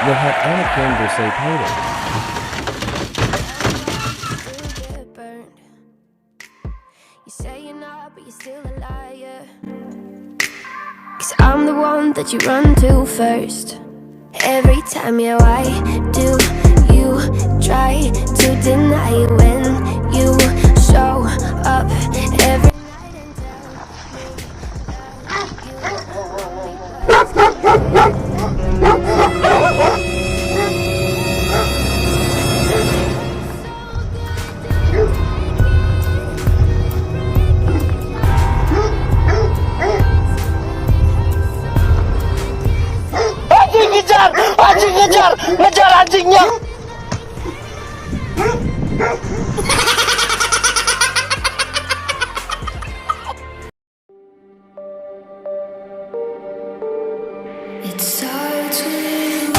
You'll have Anakin to say Peter. You say you're not, but you're still a liar. 'Cause I'm the one that you run to first. Every time, yeah, why do you try to deny it when you show up every night and tell me that ngejar anjingnya. it starts with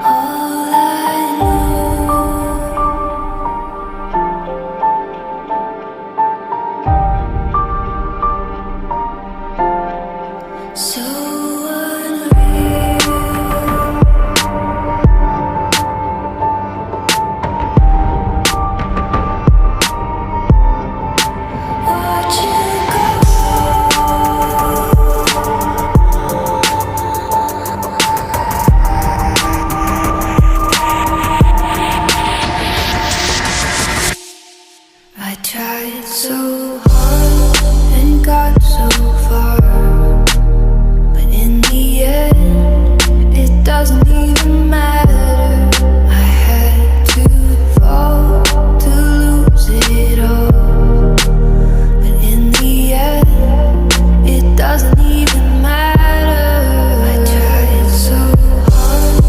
all I know. So unreal. Watch you go. I tried so hard and got so far, but in the end, it doesn't even matter. I had to fall to lose it all, but in the end, it doesn't even matter. I tried so hard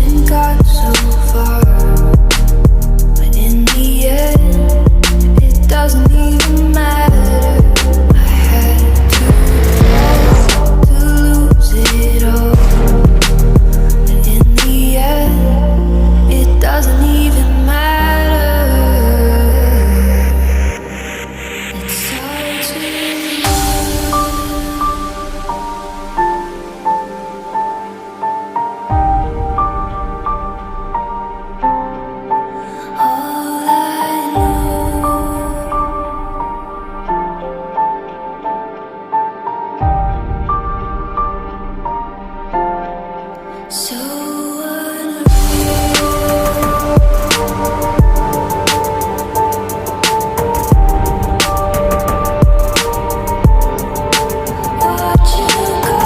and got so far, but in the end, it doesn't even matter. I had to fall to lose it all, but in the end, it doesn't even matter. It starts with all I know. So unreal. Watch you go.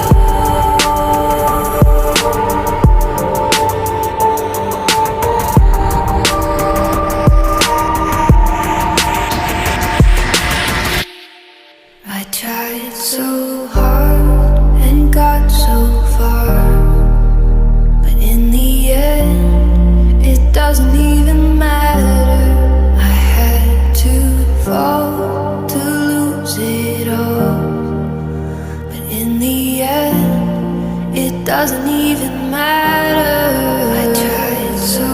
I tried so hard and got so far, but in the end, it doesn't even matter. I had to fall to lose it all, but in the end, it doesn't even matter. I tried so